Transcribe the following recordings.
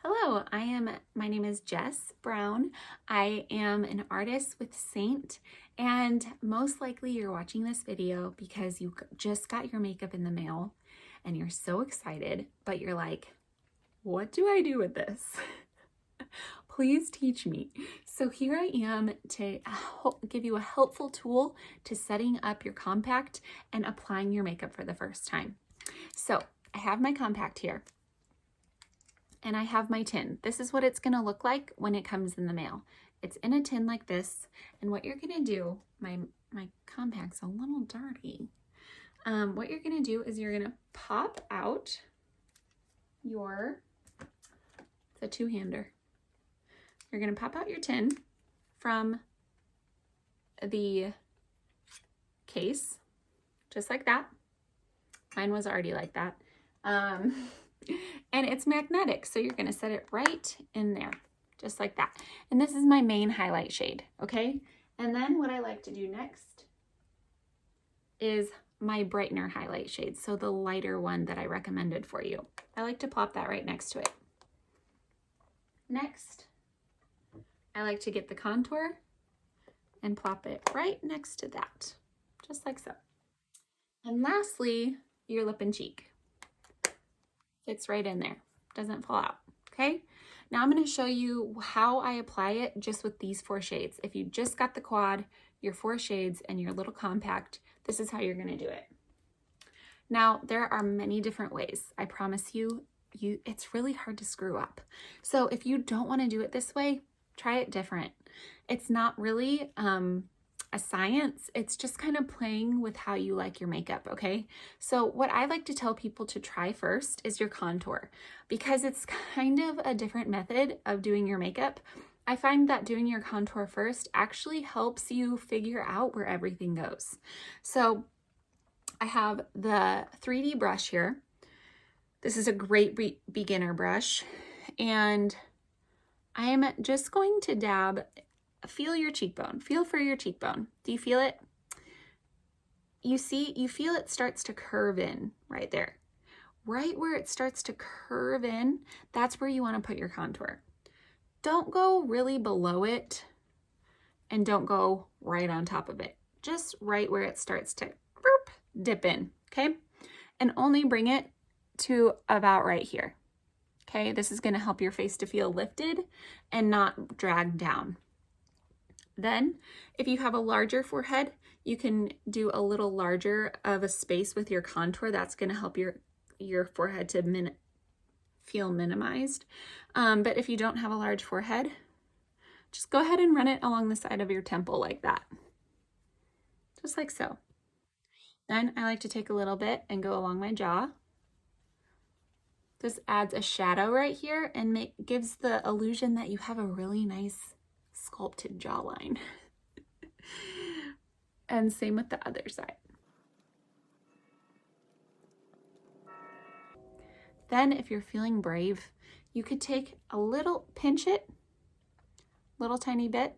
Hello, my name is Jess Brown. I am an artist with Saint, and most likely you're watching this video because you just got your makeup in the mail and you're so excited, but you're like, what do I do with this? Please teach me. So here I am to give you a helpful tool to setting up your compact and applying your makeup for the first time. So I have my compact here. And I have my tin. This is what it's gonna look like when it comes in the mail. It's in a tin like this, and what you're gonna do, my compact's a little dirty. What you're gonna do is you're gonna pop out the two-hander. You're gonna pop out your tin from the case, just like that. Mine was already like that. And it's magnetic, so you're gonna set it right in there, just like that. And this is my main highlight shade, okay? And then what I like to do next is my brightener highlight shade, so the lighter one that I recommended for you. I like to plop that right next to it. Next, I like to get the contour and plop it right next to that, just like so. And lastly, your lip and cheek. Fits right in there, doesn't fall out, okay? Now I'm gonna show you how I apply it just with these 4 shades. If you just got the quad, your 4 shades, and your little compact, this is how you're gonna do it. Now, there are many different ways. I promise you, it's really hard to screw up. So if you don't wanna do it this way, try it different. It's not really a science, it's just kind of playing with how you like your makeup, okay? So what I like to tell people to try first is your contour, because it's kind of a different method of doing your makeup. I find that doing your contour first actually helps you figure out where everything goes. So I have the 3D brush here. This is a great beginner brush, and I am just going to dab. Feel your cheekbone. Feel for your cheekbone. Do you feel it? You feel it starts to curve in right there. Right where it starts to curve in, that's where you want to put your contour. Don't go really below it, and don't go right on top of it. Just right where it starts to dip in, okay? And only bring it to about right here, okay? This is going to help your face to feel lifted and not dragged down. Then, if you have a larger forehead, you can do a little larger of a space with your contour. That's going to help your forehead to feel minimized. But if you don't have a large forehead, just go ahead and run it along the side of your temple like that. Just like so. Then I like to take a little bit and go along my jaw. This adds a shadow right here and gives the illusion that you have a really nice sculpted jawline. And same with the other side. Then if you're feeling brave, you could take a little, pinch it, little tiny bit,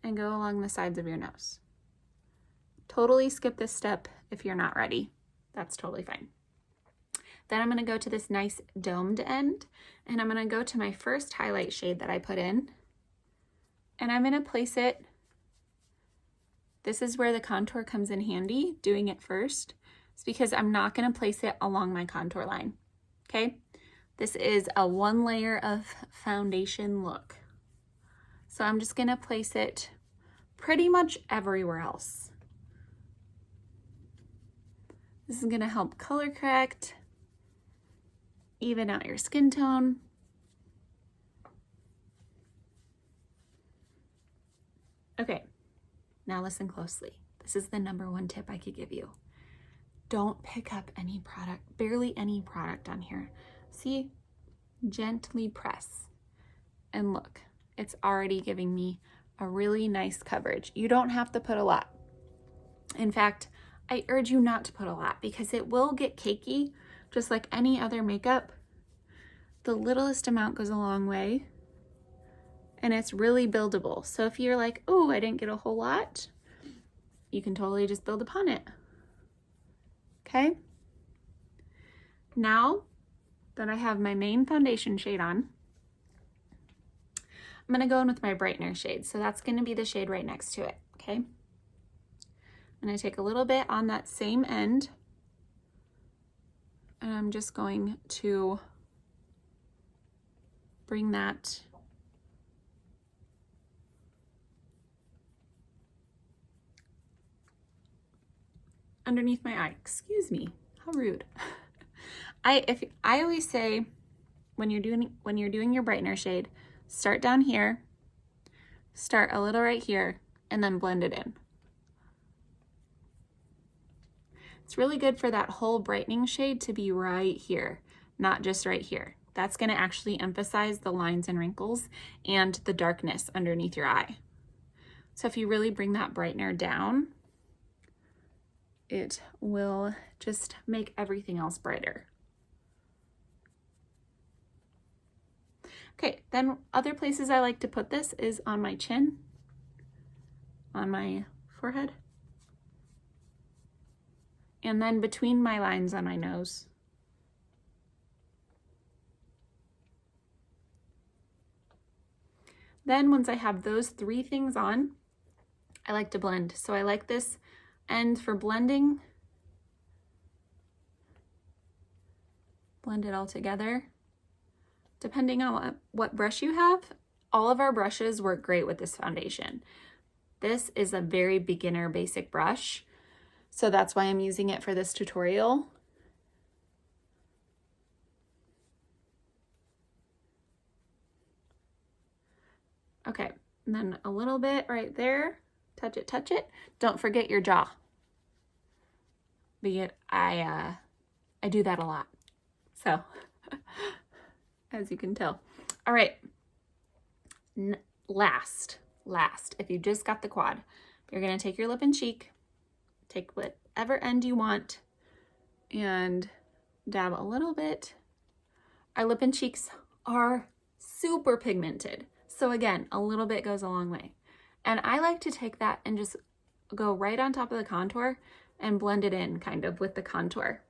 and go along the sides of your nose. Totally skip this step if you're not ready. That's totally fine. Then I'm gonna go to this nice domed end, and I'm gonna go to my first highlight shade that I put in, and I'm gonna place it. This is where the contour comes in handy, doing it first. It's because I'm not gonna place it along my contour line, okay? This is a 1 layer of foundation look. So I'm just gonna place it pretty much everywhere else. This is gonna help color correct, even out your skin tone. Okay, now listen closely. This is the #1 tip I could give you. Don't pick up any product, barely any product on here. See, gently press and look, it's already giving me a really nice coverage. You don't have to put a lot. In fact, I urge you not to put a lot because it will get cakey. Just like any other makeup, the littlest amount goes a long way, and it's really buildable. So if you're like, oh, I didn't get a whole lot, you can totally just build upon it. Okay? Now, that I have my main foundation shade on, I'm gonna go in with my brightener shade. So that's gonna be the shade right next to it, okay? I'm gonna take a little bit on that same end, and I'm just going to bring that underneath my eye. Excuse me, how rude. I always say when you're doing your brightener shade, start down here, start a little right here, and then blend it in. It's really good for that whole brightening shade to be right here, not just right here. That's going to actually emphasize the lines and wrinkles and the darkness underneath your eye. So if you really bring that brightener down, it will just make everything else brighter. Okay, then other places I like to put this is on my chin, on my forehead, and then between my lines on my nose. Then once I have those three things on, I like to blend. So I like this end for blending. Blend it all together. Depending on what brush you have, all of our brushes work great with this foundation. This is a very beginner basic brush, so that's why I'm using it for this tutorial. Okay, and then a little bit right there. Touch it, touch it. Don't forget your jaw. But I do that a lot, so as you can tell. All right, last, if you just got the quad, you're gonna take your lip and cheek, take whatever end you want, and dab a little bit. Our lip and cheeks are super pigmented, so again, a little bit goes a long way. And I like to take that and just go right on top of the contour and blend it in kind of with the contour.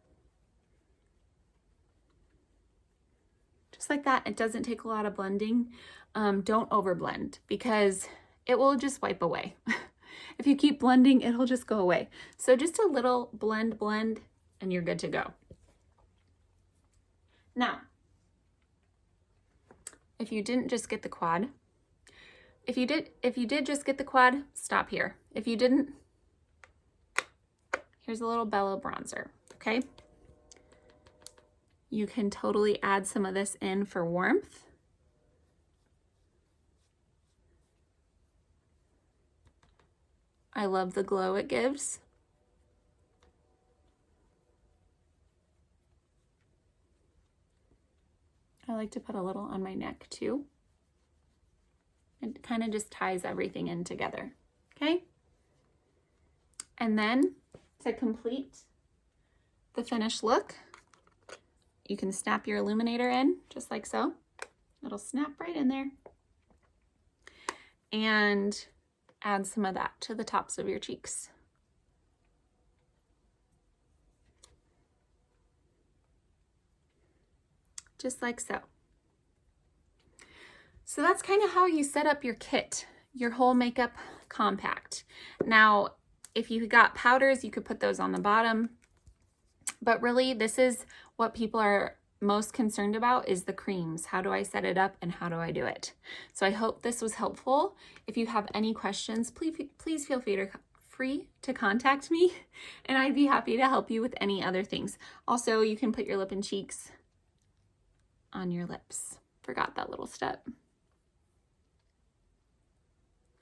Just like that. It doesn't take a lot of blending. Don't overblend because it will just wipe away. If you keep blending, it'll just go away. So just a little blend, and you're good to go. Now, if you didn't just get the quad, if you did just get the quad, stop here. If you didn't, here's a little Bello bronzer, okay? You can totally add some of this in for warmth. I love the glow it gives. I like to put a little on my neck too. It kind of just ties everything in together, okay? And then to complete the finished look, you can snap your illuminator in just like so. It'll snap right in there. And add some of that to the tops of your cheeks. Just like so. So that's kind of how you set up your kit, your whole makeup compact. Now, if you got powders, you could put those on the bottom. But really, this is what people are most concerned about is the creams. How do I set it up and how do I do it? So I hope this was helpful. If you have any questions, please feel free to contact me and I'd be happy to help you with any other things. Also, you can put your lip and cheeks on your lips. Forgot that little step.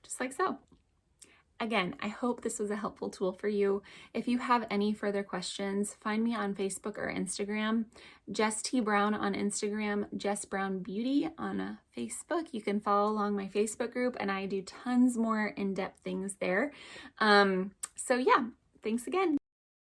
Just like so. Again, I hope this was a helpful tool for you. If you have any further questions, find me on Facebook or Instagram. Jess T. Brown on Instagram, Jess Brown Beauty on Facebook. You can follow along my Facebook group and I do tons more in-depth things there. So yeah, thanks again.